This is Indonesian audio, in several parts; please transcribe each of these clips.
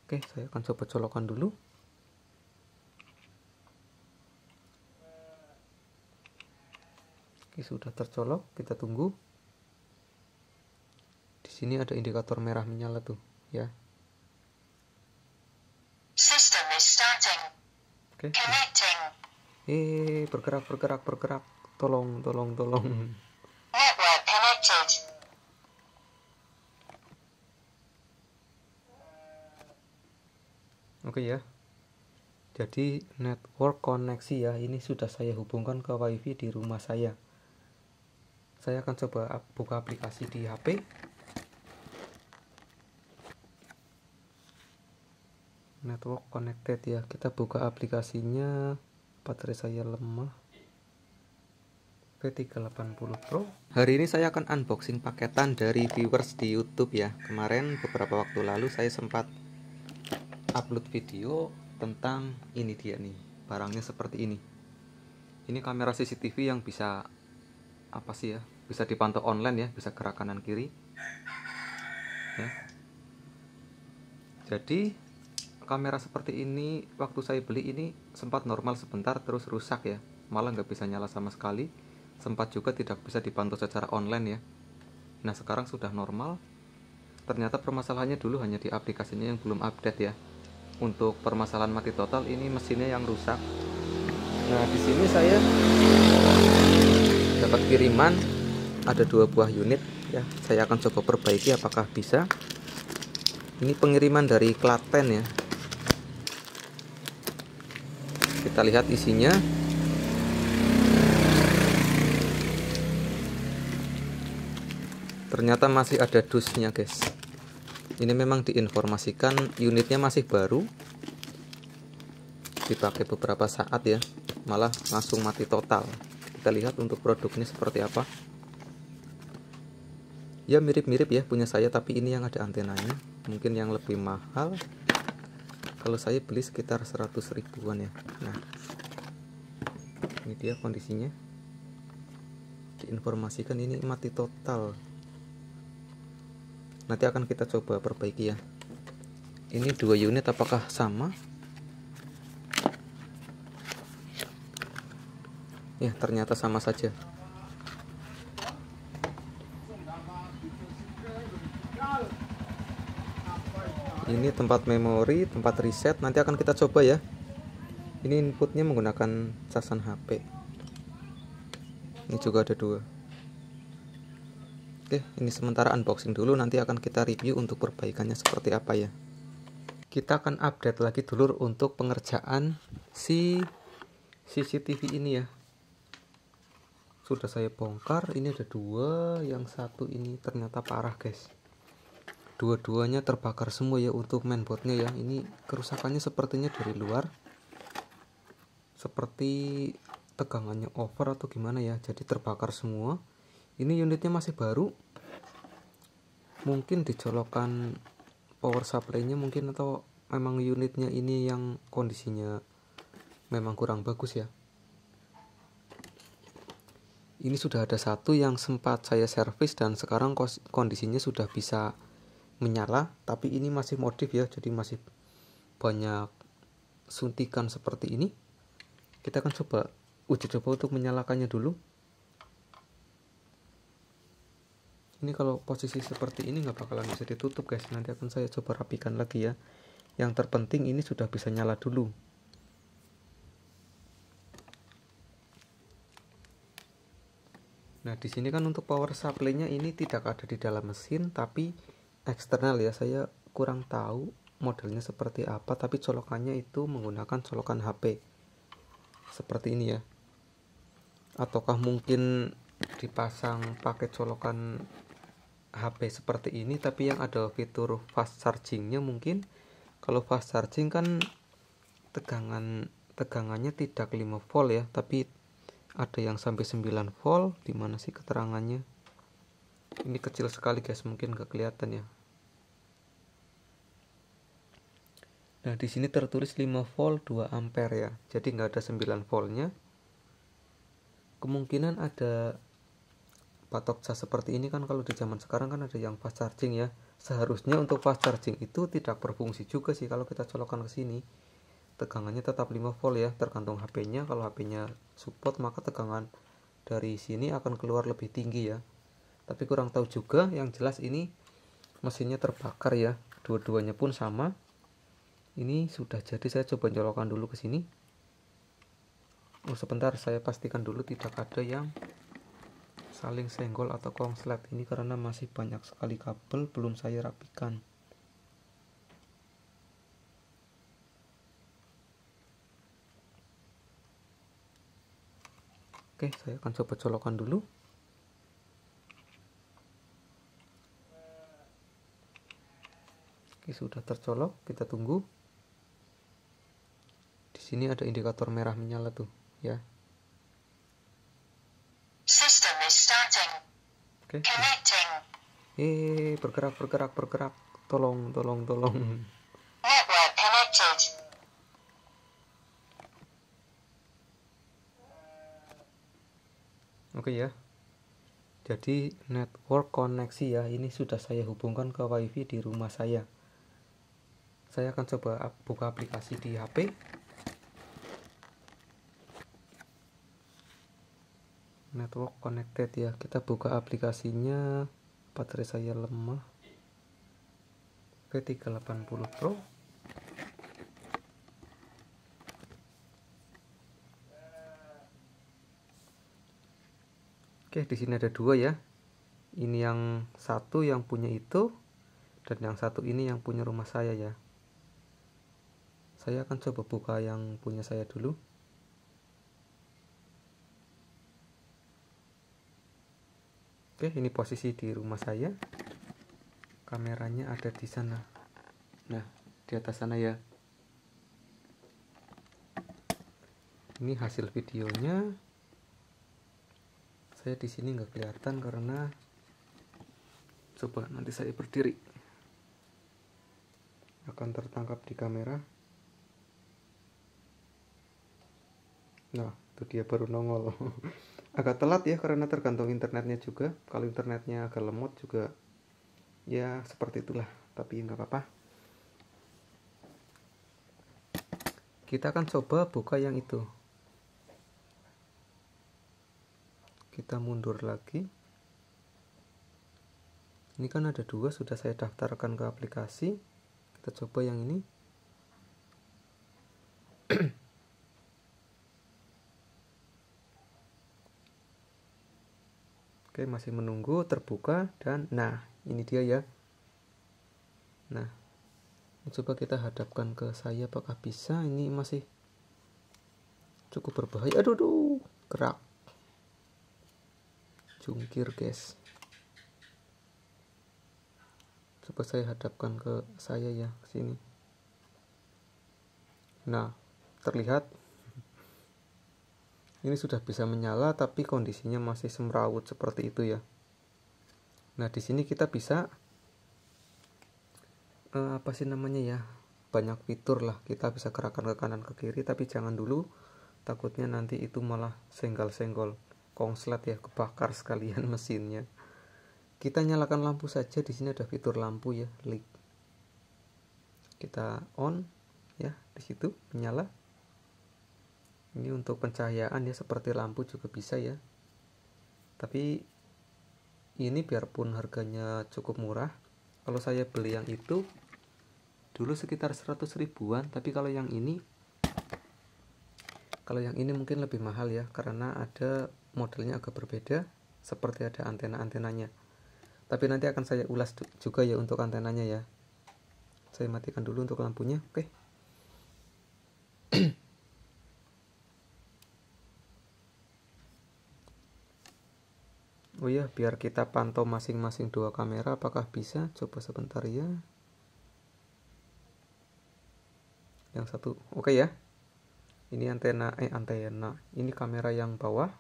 Oke, saya akan coba colokan dulu. Oke, sudah tercolok, kita tunggu. Di sini ada indikator merah menyala tuh, ya. System is starting. Oke. Connecting. Bergerak. Tolong. Network connected. Oke ya. Jadi network koneksi ya, ini sudah saya hubungkan ke WiFi di rumah saya. Saya akan coba buka aplikasi di HP. Network connected ya. Kita buka aplikasinya. Baterai saya lemah. P380 Pro. Hari ini saya akan unboxing paketan dari viewers di YouTube ya. Kemarin beberapa waktu lalu saya sempat upload video tentang ini dia nih. Barangnya seperti ini. Ini kamera CCTV yang bisa apa sih ya? Bisa dipantau online ya, bisa gerak kanan kiri. Ya. Jadi kamera seperti ini waktu saya beli ini sempat normal sebentar terus rusak ya. Malah nggak bisa nyala sama sekali. Sempat juga tidak bisa dipantau secara online ya. Nah sekarang sudah normal. Ternyata permasalahannya dulu hanya di aplikasinya yang belum update ya. Untuk permasalahan mati total ini mesinnya yang rusak. Nah di sini saya dapat kiriman ada 2 buah unit ya. Saya akan coba perbaiki apakah bisa. Ini pengiriman dari Klaten ya. Kita lihat isinya. Ternyata masih ada dusnya guys. Ini memang diinformasikan unitnya masih baru, dipakai beberapa saat ya, malah langsung mati total. Kita lihat untuk produknya seperti apa. Ya mirip-mirip ya punya saya, tapi ini yang ada antenanya. Mungkin yang lebih mahal. Kalau saya beli sekitar 100 ribuan ya. Nah ini dia kondisinya. Diinformasikan ini mati total. Nanti akan kita coba perbaiki ya. Ini 2 unit apakah sama? Ya ternyata sama saja. Ini tempat memori, tempat reset. Nanti akan kita coba ya. Ini inputnya menggunakan casan HP. Ini juga ada 2. Oke, ini sementara unboxing dulu, nanti akan kita review untuk perbaikannya seperti apa ya. Kita akan update lagi dulu untuk pengerjaan si CCTV ini ya. Sudah saya bongkar, ini ada 2, yang satu ini ternyata parah guys. Dua-duanya terbakar semua ya untuk mainboardnya ya. Ini kerusakannya sepertinya dari luar. Seperti tegangannya over atau gimana ya, jadi terbakar semua. Ini unitnya masih baru, mungkin dicolokan power supply-nya mungkin, atau memang unitnya ini yang kondisinya memang kurang bagus ya. Ini sudah ada satu yang sempat saya servis dan sekarang kondisinya sudah bisa menyala, tapi ini masih modif ya, jadi masih banyak suntikan seperti ini. Kita akan uji coba untuk menyalakannya dulu. Ini kalau posisi seperti ini nggak bakalan bisa ditutup guys. Nanti akan saya coba rapikan lagi ya. Yang terpenting ini sudah bisa nyala dulu. Nah di sini kan untuk power supply-nya ini tidak ada di dalam mesin, tapi eksternal ya. Saya kurang tahu modelnya seperti apa, tapi colokannya itu menggunakan colokan HP seperti ini ya. Ataukah mungkin dipasang pakai colokan HP seperti ini tapi yang ada fitur fast chargingnya mungkin. Kalau fast charging kan tegangannya tidak 5 volt ya, tapi ada yang sampai 9 volt. Dimana sih keterangannya? Ini kecil sekali guys, mungkin gak kelihatan ya. Nah di sini tertulis 5 volt 2 ampere ya, jadi nggak ada 9 voltnya. Kemungkinan ada patok cas seperti ini kan, kalau di zaman sekarang kan ada yang fast charging ya, Seharusnya untuk fast charging itu tidak berfungsi juga sih kalau kita colokkan ke sini. Tegangannya tetap 5 volt ya, tergantung HP-nya. Kalau HP-nya support maka tegangan dari sini akan keluar lebih tinggi ya. Tapi kurang tahu juga, yang jelas ini mesinnya terbakar ya. Dua-duanya pun sama. Ini sudah jadi, saya coba colokkan dulu ke sini. Oh, sebentar, saya pastikan dulu tidak ada yang saling senggol atau konslet ini karena masih banyak sekali kabel belum saya rapikan. Oke, saya akan coba colokkan dulu. Oke, sudah tercolok, kita tunggu. Di sini ada indikator merah menyala tuh, ya. System is starting. Oke. Connecting. Bergerak. Tolong. Network connected. Oke ya. Jadi network koneksi ya, ini sudah saya hubungkan ke WiFi di rumah saya. Saya akan coba buka aplikasi di HP. Network connected ya, kita buka aplikasinya. Baterai saya lemah. P380 Pro. Oke, di sini ada dua ya. Ini yang satu yang punya itu, dan yang satu ini yang punya rumah saya ya. Saya akan coba buka yang punya saya dulu. Oke, ini posisi di rumah saya. Kameranya ada di sana. Nah, di atas sana ya. Ini hasil videonya. Saya di sini nggak kelihatan karena coba nanti saya berdiri. Akan tertangkap di kamera. Nah, itu dia baru nongol. Agak telat ya karena tergantung internetnya juga. Kalau internetnya agak lemot juga ya seperti itulah, tapi nggak apa-apa. Kita akan coba buka yang itu. Kita mundur lagi. Ini kan ada dua, sudah saya daftarkan ke aplikasi. Kita coba yang ini. Oke, masih menunggu terbuka dan nah, ini dia ya. Nah, coba kita hadapkan ke saya, apakah bisa? Ini masih cukup berbahaya. Aduh, gerak. Jungkir, guys. Coba saya hadapkan ke saya ya, ke sini. Nah, terlihat ini sudah bisa menyala tapi kondisinya masih semrawut seperti itu ya. Nah, di sini kita bisa apa sih namanya ya? Banyak fitur lah. Kita bisa gerakkan ke kanan ke kiri, tapi jangan dulu. Takutnya nanti itu malah senggol-senggol konslet ya, kebakar sekalian mesinnya. Kita nyalakan lampu saja. Di sini ada fitur lampu ya, light. Kita on ya, di situ menyala. Ini untuk pencahayaan ya, seperti lampu juga bisa ya. Tapi ini biarpun harganya cukup murah, kalau saya beli yang itu dulu sekitar 100 ribuan, tapi kalau yang ini mungkin lebih mahal ya, karena ada modelnya agak berbeda, seperti ada antena-antenanya. Tapi nanti akan saya ulas juga ya untuk antenanya ya. Saya matikan dulu untuk lampunya. Oke. Oh ya, biar kita pantau masing-masing dua kamera apakah bisa. Coba sebentar ya. Yang satu, oke ya. Ini antena. Ini kamera yang bawah.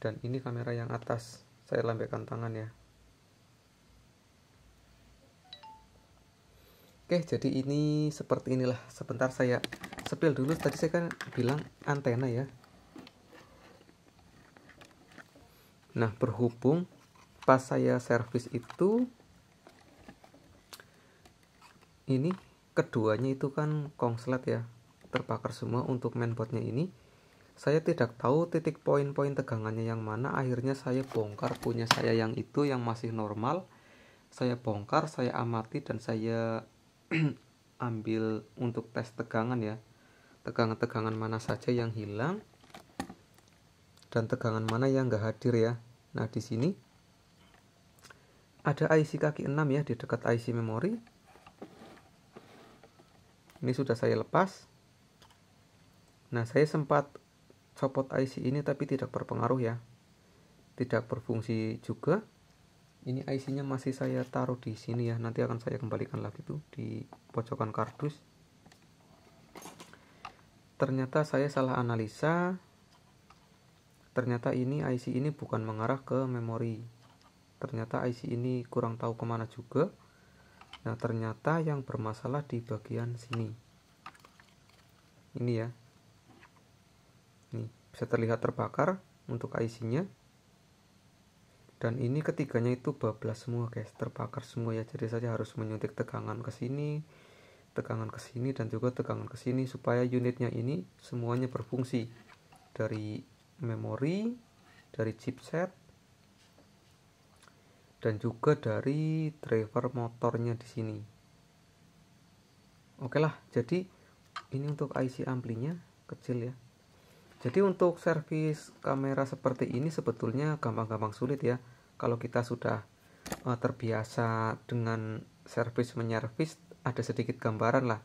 Dan ini kamera yang atas. Saya lambaikan tangan ya. Oke, jadi ini seperti inilah. Sebentar saya sepil dulu. Tadi saya kan bilang antena ya. Nah, berhubung pas saya servis itu ini keduanya itu kan kongslet ya, terbakar semua. Untuk mainboardnya ini saya tidak tahu titik poin-poin tegangannya yang mana. Akhirnya saya bongkar punya saya yang itu yang masih normal. Saya bongkar, saya amati, dan saya ambil untuk tes tegangan ya, tegangan-tegangan mana saja yang hilang dan tegangan mana yang enggak hadir ya. Nah, di sini ada IC kaki 6 ya di dekat IC memori. Ini sudah saya lepas. Nah, saya sempat copot IC ini tapi tidak berpengaruh ya, tidak berfungsi juga. Ini IC-nya masih saya taruh di sini ya, nanti akan saya kembalikan lagi tuh di pojokan kardus. Ternyata saya salah analisa. Ternyata ini IC ini bukan mengarah ke memori. Ternyata IC ini kurang tahu kemana juga. Nah, ternyata yang bermasalah di bagian sini. Ini ya. Nih, bisa terlihat terbakar untuk IC-nya. Dan ini ketiganya itu bablas semua guys, terbakar semua ya. Jadi saya harus menyuntik tegangan ke sini, dan juga tegangan ke sini supaya unitnya ini semuanya berfungsi. Dari memori, dari chipset, dan juga dari driver motornya di sini. Oke lah, jadi ini untuk IC amplinya kecil ya. Jadi untuk servis kamera seperti ini sebetulnya gampang-gampang sulit ya. Kalau kita sudah terbiasa dengan servis menyervis, ada sedikit gambaran lah.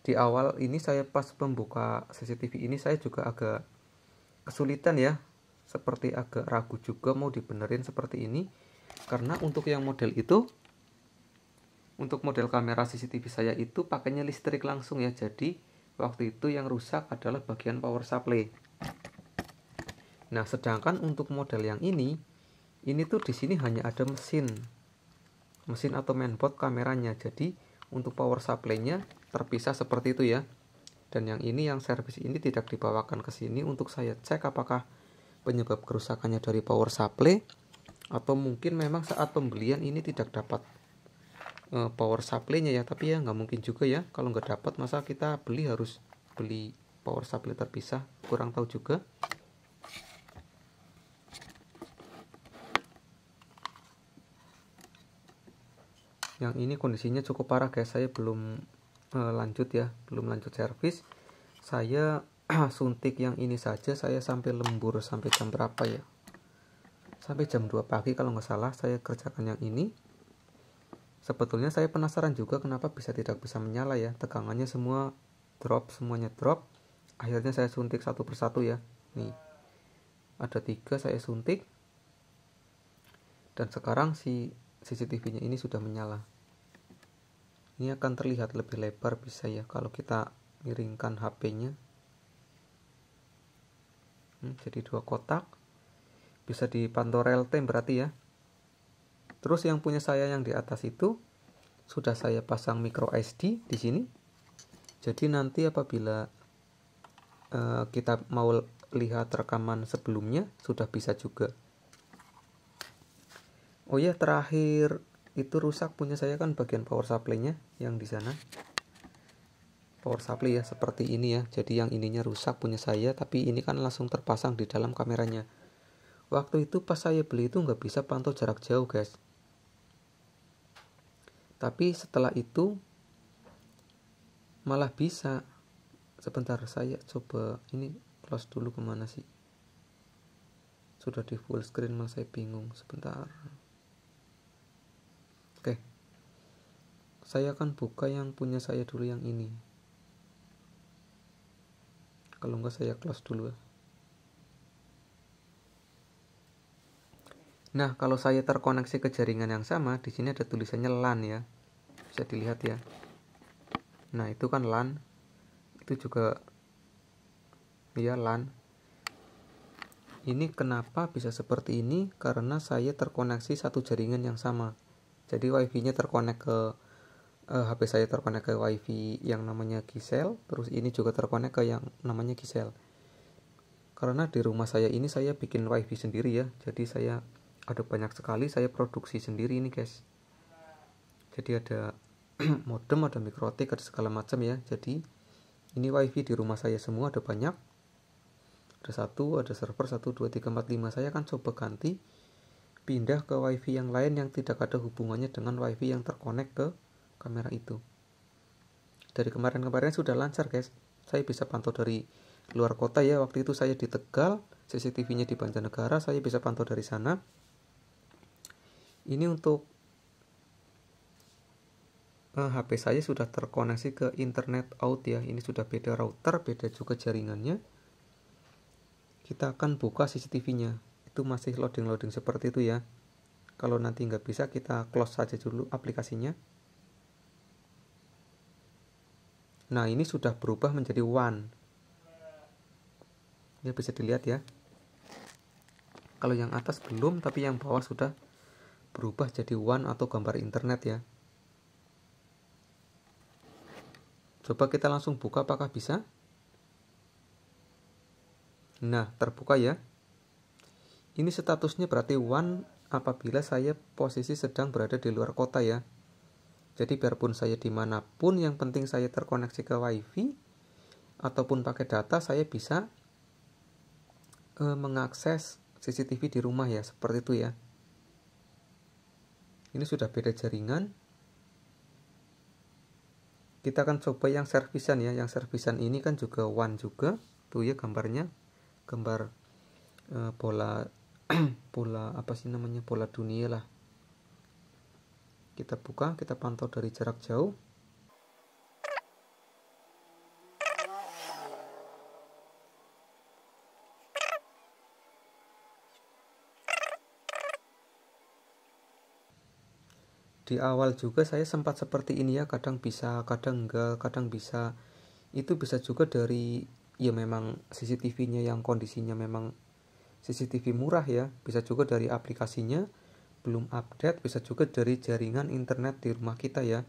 Di awal ini saya pas membuka CCTV ini saya juga agak kesulitan ya. Seperti agak ragu juga mau dibenerin seperti ini. Karena untuk yang model itu, untuk model kamera CCTV saya itu pakainya listrik langsung ya. Jadi waktu itu yang rusak adalah bagian power supply. Nah, sedangkan untuk model yang ini tuh di sini hanya ada mesin atau mainboard kameranya. Jadi untuk power supply-nya terpisah seperti itu ya. Dan yang ini, yang servis ini tidak dibawakan ke sini untuk saya cek apakah penyebab kerusakannya dari power supply atau mungkin memang saat pembelian ini tidak dapat power supply-nya ya. Tapi ya nggak mungkin juga ya, kalau nggak dapat masa kita harus beli power supply terpisah, kurang tahu juga. Yang ini kondisinya cukup parah guys, saya belum lanjut servis. Saya suntik yang ini saja saya sampai lembur sampai jam berapa ya, sampai jam 2 pagi kalau nggak salah saya kerjakan yang ini. Sebetulnya saya penasaran juga kenapa tidak bisa menyala ya, tegangannya semuanya drop. Akhirnya saya suntik satu persatu ya. Nih ada 3 saya suntik, dan sekarang si CCTV-nya ini sudah menyala. Ini akan terlihat lebih lebar bisa ya kalau kita miringkan HP-nya. Jadi 2 kotak. Bisa dipantau real time berarti ya. Terus yang punya saya yang di atas itu sudah saya pasang micro SD di sini. Jadi nanti apabila kita mau lihat rekaman sebelumnya sudah bisa juga. Oh ya, terakhir itu rusak punya saya kan bagian power supply-nya yang di sana. Power supply ya seperti ini ya. Jadi yang ininya rusak punya saya, tapi ini kan langsung terpasang di dalam kameranya. Waktu itu pas saya beli itu nggak bisa pantau jarak jauh guys. Tapi setelah itu malah bisa. Sebentar saya coba ini close dulu, kemana sih? Sudah di full screen malah saya bingung. Sebentar. Oke, saya akan buka yang punya saya dulu yang ini. Kalau enggak saya close dulu. Nah, kalau saya terkoneksi ke jaringan yang sama, di sini ada tulisannya LAN ya. Bisa dilihat ya. Nah, itu kan LAN. Itu juga ya LAN. Ini kenapa bisa seperti ini? Karena saya terkoneksi satu jaringan yang sama. Jadi wifi-nya terkonek ke HP saya terkonek ke wifi yang namanya Gisel. Terus ini juga terkonek ke yang namanya Gisel. Karena di rumah saya ini saya bikin wifi sendiri ya. Jadi saya ada banyak sekali, saya produksi sendiri ini guys. Jadi ada modem, ada mikrotik, ada segala macam ya. Jadi ini wifi di rumah saya semua, ada banyak. Ada server 1, 2, 3, 4, 5. Saya akan coba ganti, pindah ke wifi yang lain yang tidak ada hubungannya dengan wifi yang terkonek ke kamera itu. Dari kemarin-kemarin sudah lancar guys. Saya bisa pantau dari luar kota ya. Waktu itu saya di Tegal, CCTV-nya di Banjarnegara, saya bisa pantau dari sana. Ini untuk HP saya sudah terkoneksi ke internet out ya. Ini sudah beda router, beda juga jaringannya. Kita akan buka CCTV-nya. Itu masih loading-loading seperti itu ya. Kalau nanti nggak bisa, kita close saja dulu aplikasinya. Nah, ini sudah berubah menjadi one. Ya, bisa dilihat ya. Kalau yang atas belum, tapi yang bawah sudah berubah jadi one atau gambar internet ya. Coba kita langsung buka, apakah bisa? Nah, terbuka ya. Ini statusnya berarti one apabila saya posisi sedang berada di luar kota ya. Jadi biarpun saya dimanapun, yang penting saya terkoneksi ke wifi ataupun pakai data, saya bisa mengakses CCTV di rumah ya, seperti itu ya. Ini sudah beda jaringan. Kita akan coba yang servisan ya. Yang servisan ini kan juga one juga. Tuh ya gambarnya, gambar bola bola apa sih namanya, bola dunia lah. Kita buka, kita pantau dari jarak jauh. Di awal juga saya sempat seperti ini ya, kadang bisa, kadang enggak, kadang bisa. Itu bisa juga dari ya memang CCTV-nya yang kondisinya memang CCTV murah ya, bisa juga dari aplikasinya belum update, bisa juga dari jaringan internet di rumah kita ya.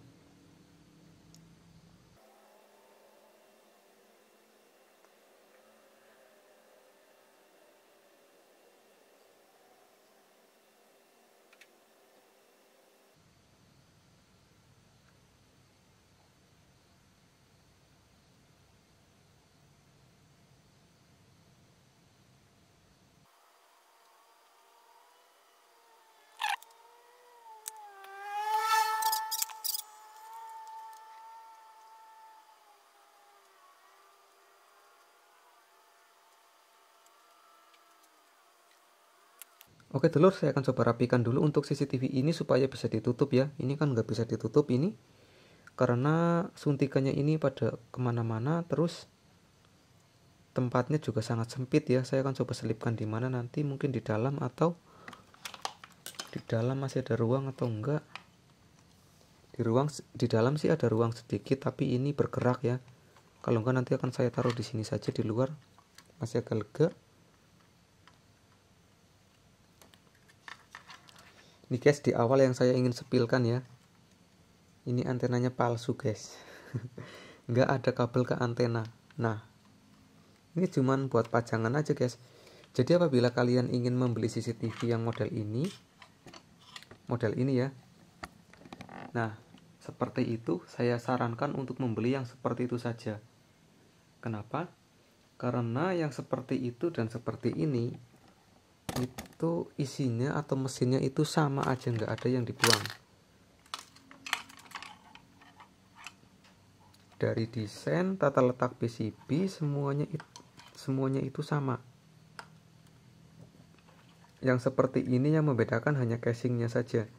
Oke telur, saya akan coba rapikan dulu untuk CCTV ini supaya bisa ditutup ya. Ini kan nggak bisa ditutup ini, karena suntikannya ini pada kemana-mana, terus tempatnya juga sangat sempit ya. Saya akan coba selipkan di mana nanti, mungkin di dalam atau di dalam masih ada ruang atau enggak. Di dalam sih ada ruang sedikit, tapi ini bergerak ya. Kalau enggak nanti akan saya taruh di sini saja, di luar masih agak lega. Ini guys, di awal yang saya ingin sepilkan ya, ini antenanya palsu guys. Nggak ada kabel ke antena. Nah, ini cuman buat pajangan aja guys. Jadi apabila kalian ingin membeli CCTV yang model ini ya, nah seperti itu, saya sarankan untuk membeli yang seperti itu saja. Kenapa? Karena yang seperti itu dan seperti ini itu isinya atau mesinnya itu sama aja, nggak ada yang dibuang. Dari desain, tata letak PCB, semuanya itu sama. Yang seperti ini yang membedakan hanya casingnya saja.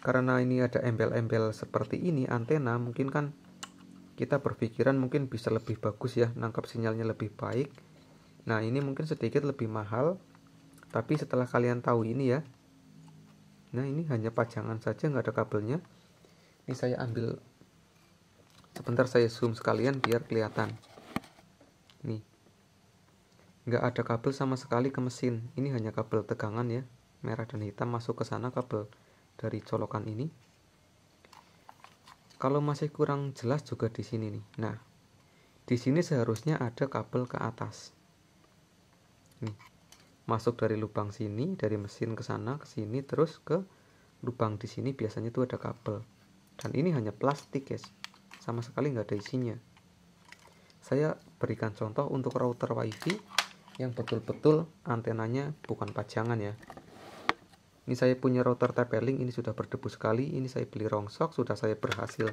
Karena ini ada embel-embel seperti ini antena, mungkin kan kita berpikiran mungkin bisa lebih bagus ya, nangkap sinyalnya lebih baik. Nah ini mungkin sedikit lebih mahal, tapi setelah kalian tahu ini ya, nah ini hanya pajangan saja, nggak ada kabelnya. Ini saya ambil, sebentar saya zoom sekalian biar kelihatan. Nih, nggak ada kabel sama sekali ke mesin. Ini hanya kabel tegangan ya, merah dan hitam masuk ke sana, kabel dari colokan ini. Kalau masih kurang jelas juga di sini nih. Nah, di sini seharusnya ada kabel ke atas. Nih, masuk dari lubang sini, dari mesin ke sana ke sini, terus ke lubang di sini biasanya itu ada kabel. Dan ini hanya plastik guys, sama sekali nggak ada isinya. Saya berikan contoh untuk router wifi yang betul-betul antenanya bukan pajangan ya. Ini saya punya router TP-Link, ini sudah berdebu sekali. Ini saya beli rongsok, sudah saya berhasil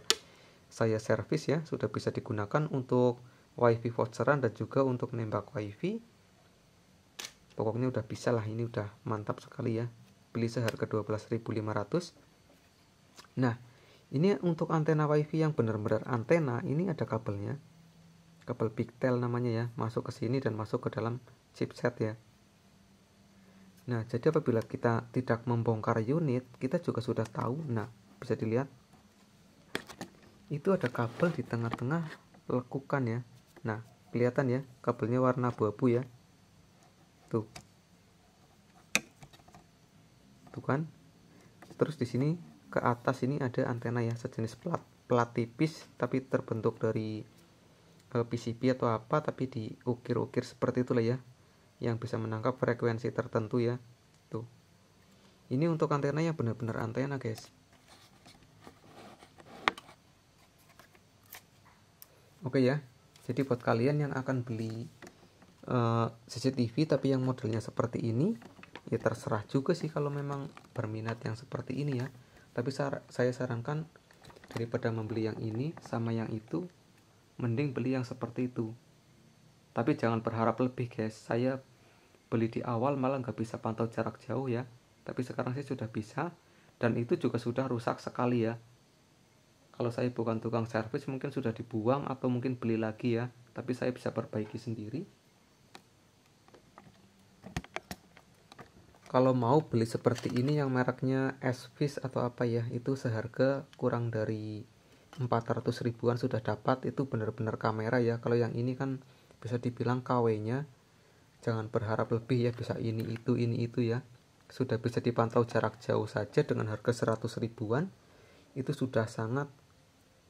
saya servis ya, sudah bisa digunakan untuk wifi voucheran dan juga untuk nembak wifi. Pokoknya udah bisa lah, ini udah mantap sekali ya. Beli seharga 12.500. Nah, ini untuk antena wifi yang benar-benar antena, ini ada kabelnya. Kabel pigtail namanya ya, masuk ke sini dan masuk ke dalam chipset ya. Nah, jadi apabila kita tidak membongkar unit, kita juga sudah tahu. Nah, bisa dilihat itu ada kabel di tengah-tengah lekukan ya. Nah, kelihatan ya, kabelnya warna abu-abu ya. Tuh. Tuh kan. Terus di sini ke atas ini ada antena ya, sejenis plat tipis tapi terbentuk dari PCB atau apa, tapi diukir-ukir seperti itulah ya, yang bisa menangkap frekuensi tertentu ya. Tuh. Ini untuk antena yang benar-benar antena guys. Oke ya. Jadi buat kalian yang akan beli CCTV tapi yang modelnya seperti ini, ya terserah juga sih kalau memang berminat yang seperti ini ya. Tapi saya sarankan daripada membeli yang ini sama yang itu, mending beli yang seperti itu. Tapi jangan berharap lebih guys. Saya beli di awal malah nggak bisa pantau jarak jauh ya, tapi sekarang sih sudah bisa, dan itu juga sudah rusak sekali ya. Kalau saya bukan tukang servis mungkin sudah dibuang atau mungkin beli lagi ya, tapi saya bisa perbaiki sendiri. Kalau mau beli seperti ini yang mereknya S-Fish atau apa ya, itu seharga kurang dari 400 ribuan sudah dapat. Itu benar-benar kamera ya. Kalau yang ini kan bisa dibilang KW-nya. Jangan berharap lebih ya, bisa ini itu ya. Sudah bisa dipantau jarak jauh saja dengan harga 100 ribuan. Itu sudah sangat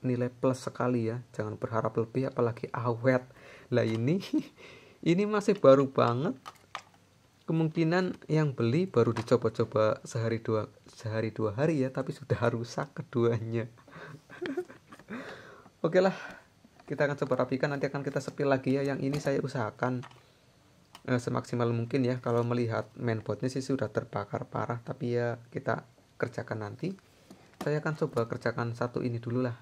nilai plus sekali ya. Jangan berharap lebih, apalagi awet. Lah ini ini masih baru banget. Kemungkinan yang beli baru dicoba-coba sehari dua hari ya, tapi sudah rusak keduanya. Oke lah, kita akan coba rapikan, nanti akan kita sepil lagi ya. Yang ini saya usahakan semaksimal mungkin ya. Kalau melihat mainboardnya sih sudah terbakar parah, tapi ya kita kerjakan nanti. Saya akan coba kerjakan satu ini dulu lah.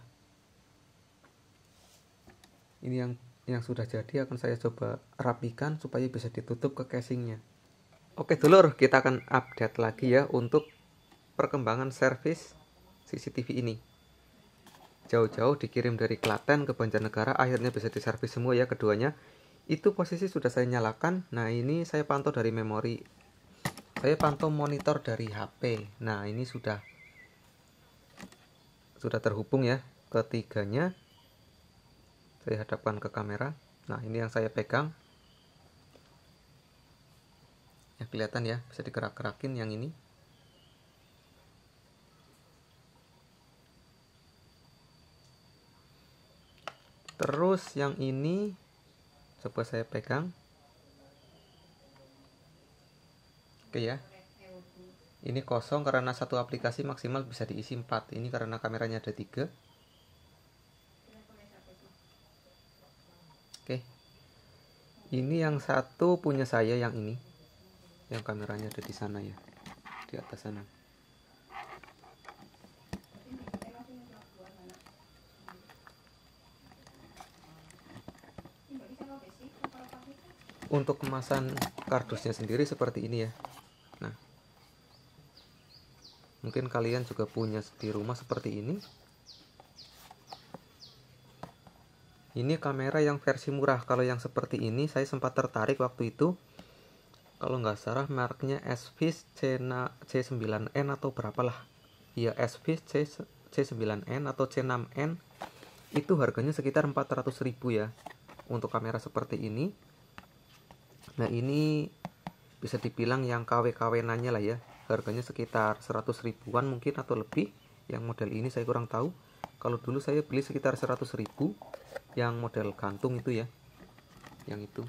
Ini yang sudah jadi akan saya coba rapikan supaya bisa ditutup ke casingnya. Oke dulur, kita akan update lagi ya untuk perkembangan servis CCTV ini. Jauh-jauh dikirim dari Klaten ke Banjarnegara, akhirnya bisa diservis semua ya keduanya. Itu posisi sudah saya nyalakan. Nah ini saya pantau dari memori, saya pantau monitor dari HP. Nah ini sudah terhubung ya ketiganya. Saya hadapkan ke kamera. Nah ini yang saya pegang ya, kelihatan ya, bisa digerak-gerakin yang ini. Terus yang ini coba saya pegang. Oke ya, ini kosong karena satu aplikasi maksimal bisa diisi 4. Ini karena kameranya ada 3. Oke, ini yang satu punya saya, yang ini yang kameranya ada di sana ya, di atas sana. Untuk kemasan kardusnya sendiri seperti ini ya. Nah, mungkin kalian juga punya di rumah seperti ini. Ini kamera yang versi murah. Kalau yang seperti ini saya sempat tertarik waktu itu. Kalau nggak salah mereknya S-Fish C9N atau berapalah. Ya, S-Fish C9N atau C6N. Itu harganya sekitar 400 ribu ya untuk kamera seperti ini. Nah ini bisa dibilang yang KW-KW-nanya lah ya. Harganya sekitar 100 ribuan mungkin atau lebih. Yang model ini saya kurang tahu. Kalau dulu saya beli sekitar 100 ribu yang model gantung itu ya, yang itu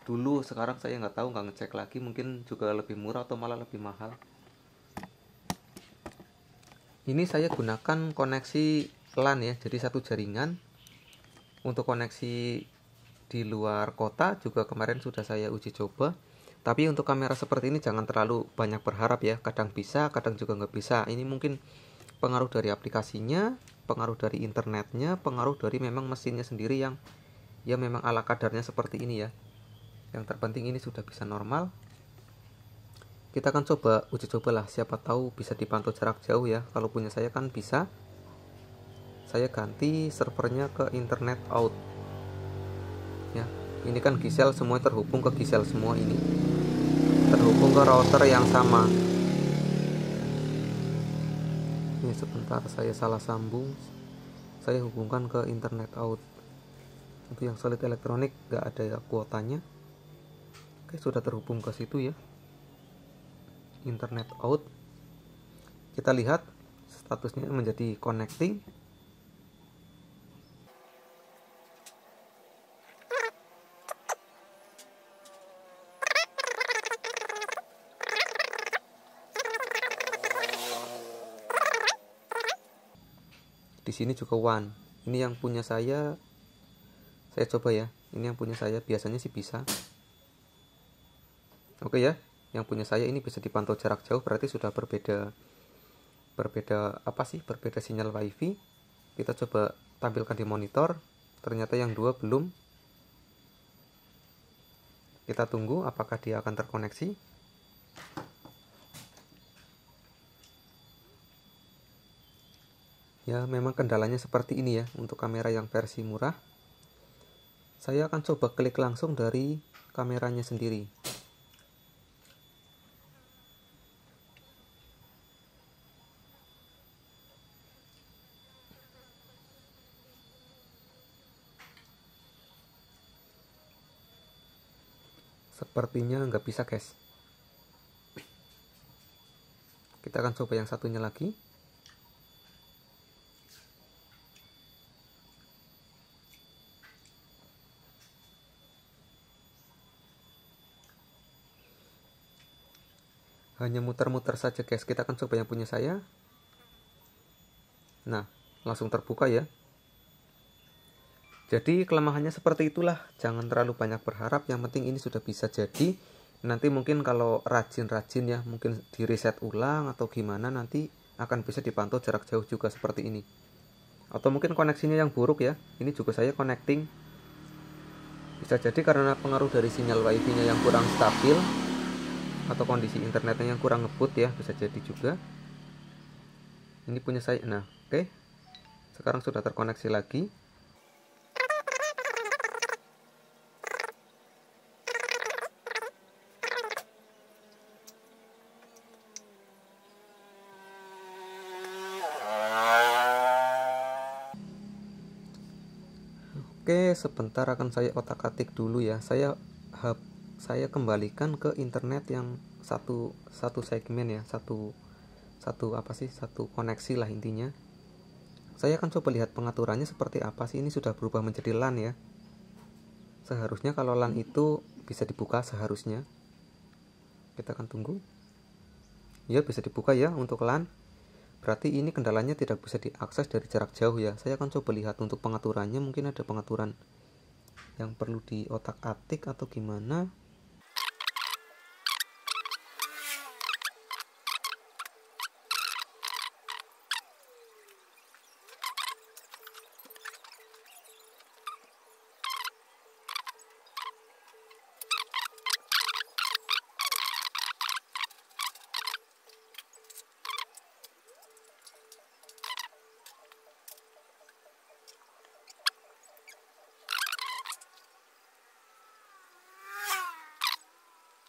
dulu. Sekarang saya nggak tahu, nggak ngecek lagi, mungkin juga lebih murah atau malah lebih mahal. Ini saya gunakan koneksi LAN ya, jadi satu jaringan. Untuk koneksi di luar kota juga kemarin sudah saya uji coba. Tapi untuk kamera seperti ini jangan terlalu banyak berharap ya, kadang bisa, kadang juga nggak bisa. Ini mungkin pengaruh dari aplikasinya, pengaruh dari internetnya, pengaruh dari memang mesinnya sendiri yang ya memang ala kadarnya seperti ini ya. Yang terpenting ini sudah bisa normal. Kita akan coba uji cobalah, siapa tahu bisa dipantau jarak jauh ya. Kalau punya saya kan bisa. Saya ganti servernya ke internet out ya. Ini kan Gisel, semua terhubung ke Gisel semua, ini terhubung ke router yang sama. Ini sebentar, saya salah sambung, saya hubungkan ke internet out. Untuk yang solid elektronik nggak ada ya kuotanya. Oke, sudah terhubung ke situ ya, internet out. Kita lihat statusnya menjadi connecting. Di sini juga one. Ini yang punya saya coba ya. Ini yang punya saya, biasanya sih bisa. Oke ya, yang punya saya ini bisa dipantau jarak jauh, berarti sudah berbeda apa sih? Berbeda sinyal wifi. Kita coba tampilkan di monitor. Ternyata yang dua belum. Kita tunggu apakah dia akan terkoneksi. Ya, memang kendalanya seperti ini ya untuk kamera yang versi murah. Saya akan coba klik langsung dari kameranya sendiri. Sepertinya nggak bisa guys. Kita akan coba yang satunya lagi. Hanya muter-muter saja guys. Kita akan coba yang punya saya. Nah, langsung terbuka ya. Jadi kelemahannya seperti itulah. Jangan terlalu banyak berharap. Yang penting ini sudah bisa jadi. Nanti mungkin kalau rajin-rajin ya, mungkin di reset ulang atau gimana, nanti akan bisa dipantau jarak jauh juga seperti ini. Atau mungkin koneksinya yang buruk ya. Ini juga saya connecting. Bisa jadi karena pengaruh dari sinyal wifi-nya yang kurang stabil, atau kondisi internetnya yang kurang ngebut ya, bisa jadi juga. Ini punya saya. Nah, oke. Sekarang sudah terkoneksi lagi. Oke, sebentar akan saya otak-atik dulu ya. Saya kembalikan ke internet yang satu segmen ya, satu apa sih? Satu koneksi lah intinya. Saya akan coba lihat pengaturannya seperti apa sih. Ini sudah berubah menjadi LAN ya. Seharusnya kalau LAN itu bisa dibuka seharusnya. Kita akan tunggu. Ya, bisa dibuka ya untuk LAN. Berarti ini kendalanya tidak bisa diakses dari jarak jauh ya. Saya akan coba lihat untuk pengaturannya, mungkin ada pengaturan yang perlu di otak-atik atau gimana.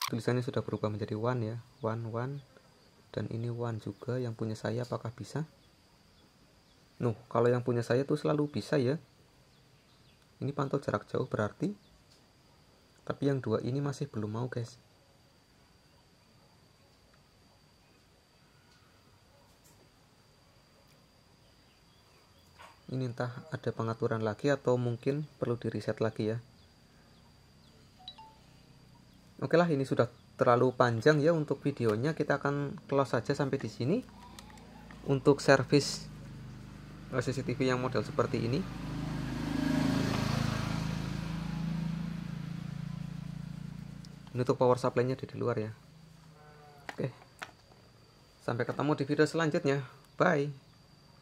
Tulisannya sudah berubah menjadi one ya, one, dan ini one juga. Yang punya saya apakah bisa? Kalau yang punya saya tuh selalu bisa ya. Ini pantau jarak jauh berarti. Tapi yang dua ini masih belum mau guys. Ini entah ada pengaturan lagi atau mungkin perlu di reset lagi ya. Oke lah, ini sudah terlalu panjang ya untuk videonya. Kita akan close saja sampai di sini. untuk servis CCTV yang model seperti ini. Ini untuk power supply-nya di luar ya. Oke. Sampai ketemu di video selanjutnya. Bye.